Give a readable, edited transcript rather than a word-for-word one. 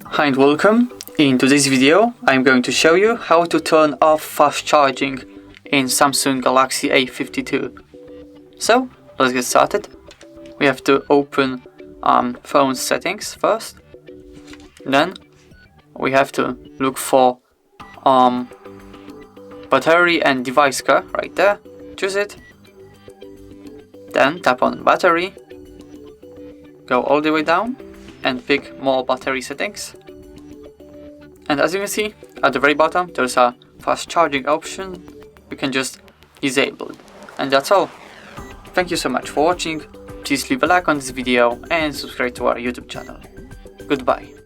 Hi and welcome. In today's video I'm going to show you how to turn off fast charging in Samsung Galaxy A52. So let's get started. We have to open phone settings first. Then we have to look for battery and device care right there. Choose it. Then tap on battery. Go all the way down and pick more battery settings. And as you can see at the very bottom there's a fast charging option. You can just disable it. And that's all. Thank you so much for watching. Please leave a like on this video and subscribe to our YouTube channel. Goodbye.